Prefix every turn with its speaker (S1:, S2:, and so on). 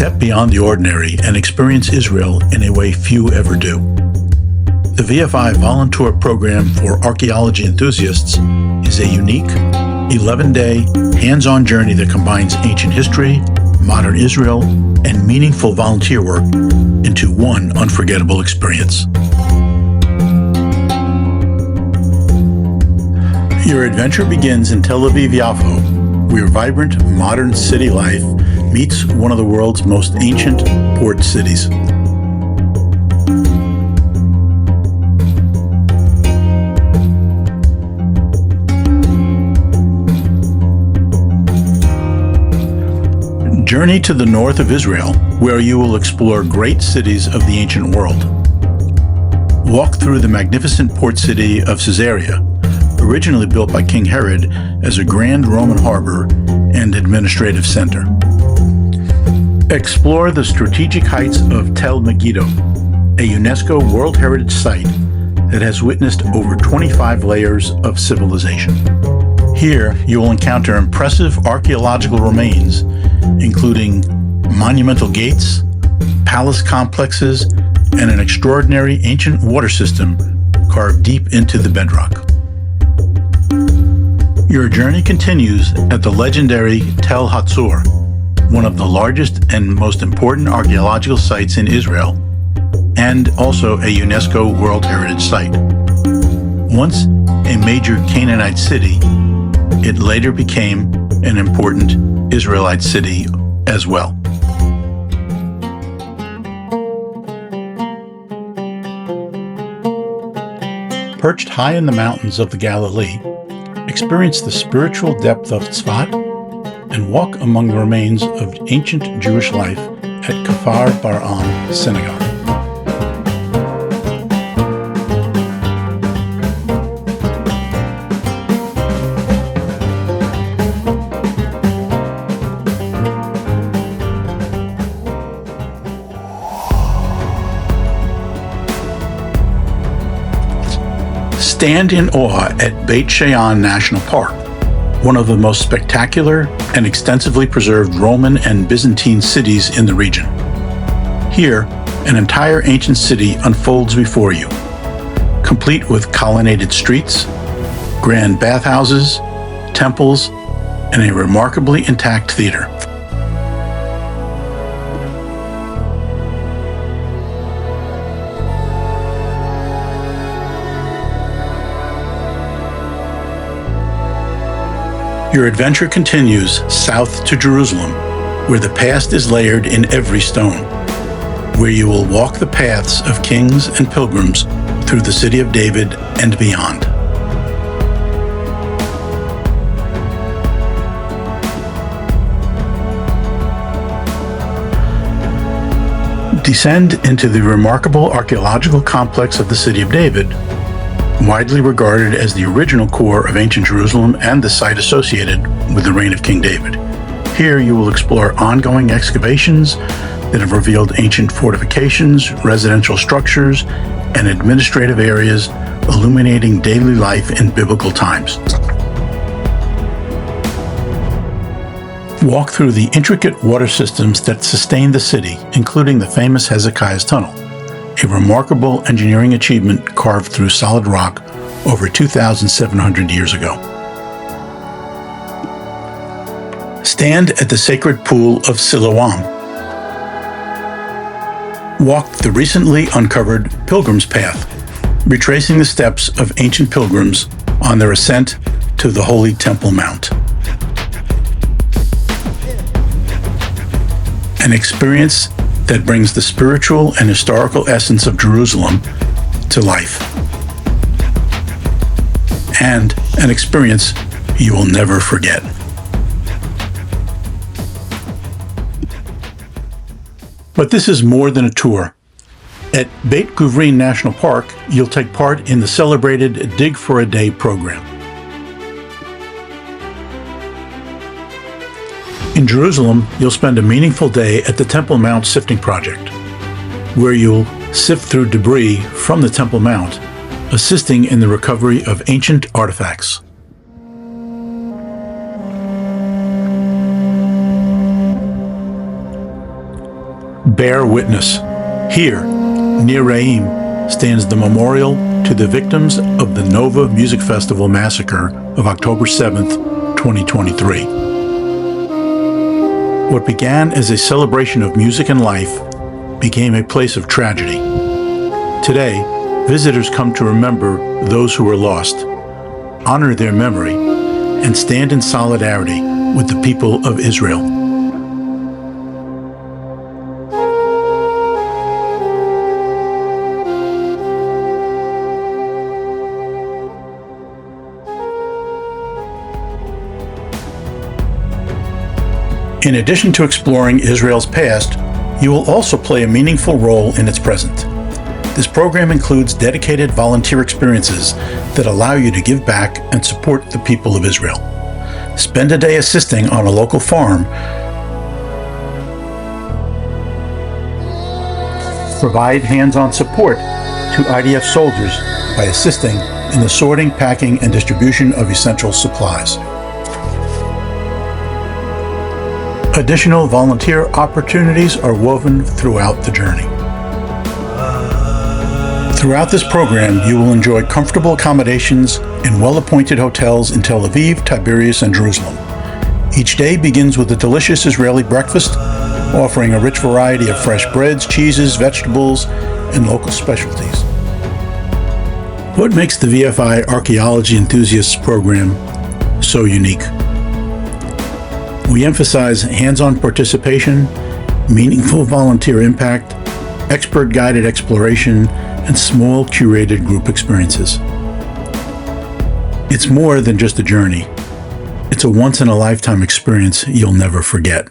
S1: Step beyond the ordinary and experience Israel in a way few ever do. The VFI Volun-Tour Program for Archaeology Enthusiasts is a unique, 11-day, hands-on journey that combines ancient history, modern Israel, and meaningful volunteer work into one unforgettable experience. Your adventure begins in Tel Aviv-Yaffo, where vibrant, modern city life meets one of the world's most ancient port cities. Journey to the north of Israel, where you will explore great cities of the ancient world. Walk through the magnificent port city of Caesarea, originally built by King Herod as a grand Roman harbor and administrative center. Explore the strategic heights of Tel Megiddo, a UNESCO World Heritage Site that has witnessed over 25 layers of civilization. Here, you will encounter impressive archaeological remains, including monumental gates, palace complexes, and an extraordinary ancient water system carved deep into the bedrock. Your journey continues at the legendary Tel Hazor, one of the largest and most important archaeological sites in Israel, and also a UNESCO World Heritage Site. Once a major Canaanite city, it later became an important Israelite city as well. Perched high in the mountains of the Galilee, experience the spiritual depth of Tzefat and walk among the remains of ancient Jewish life at Kfar Bar'Am synagogue. Stand in awe at Beit She'an National Park, one of the most spectacular and extensively preserved Roman and Byzantine cities in the region. Here, an entire ancient city unfolds before you, complete with colonnaded streets, grand bathhouses, temples, and a remarkably intact theater. Your adventure continues south to Jerusalem, where the past is layered in every stone, where you will walk the paths of kings and pilgrims through the city of David and beyond. Descend into the remarkable archaeological complex of the city of David, widely regarded as the original core of ancient Jerusalem and the site associated with the reign of King David. Here you will explore ongoing excavations that have revealed ancient fortifications, residential structures, and administrative areas illuminating daily life in biblical times. Walk through the intricate water systems that sustain the city, including the famous Hezekiah's Tunnel, a remarkable engineering achievement carved through solid rock over 2,700 years ago. Stand at the sacred pool of Siloam. Walk the recently uncovered Pilgrim's Path, retracing the steps of ancient pilgrims on their ascent to the Holy Temple Mount. An experience that brings the spiritual and historical essence of Jerusalem to life. And an experience you will never forget. But this is more than a tour. At Beit Guvrin National Park, you'll take part in the celebrated Dig for a Day program. In Jerusalem, you'll spend a meaningful day at the Temple Mount Sifting Project, where you'll sift through debris from the Temple Mount, assisting in the recovery of ancient artifacts. Bear witness. Here, near Re'im, stands the memorial to the victims of the Nova Music Festival massacre of October 7th, 2023. What began as a celebration of music and life became a place of tragedy. Today, visitors come to remember those who were lost, honor their memory, and stand in solidarity with the people of Israel. In addition to exploring Israel's past, you will also play a meaningful role in its present. This program includes dedicated volunteer experiences that allow you to give back and support the people of Israel. Spend a day assisting on a local farm. Provide hands-on support to IDF soldiers by assisting in the sorting, packing, and distribution of essential supplies. Additional volunteer opportunities are woven throughout the journey. Throughout this program, you will enjoy comfortable accommodations in well-appointed hotels in Tel Aviv, Tiberias, and Jerusalem. Each day begins with a delicious Israeli breakfast, offering a rich variety of fresh breads, cheeses, vegetables, and local specialties. What makes the VFI Archaeology Enthusiasts program so unique? We emphasize hands-on participation, meaningful volunteer impact, expert-guided exploration, and small curated group experiences. It's more than just a journey. It's a once-in-a-lifetime experience you'll never forget.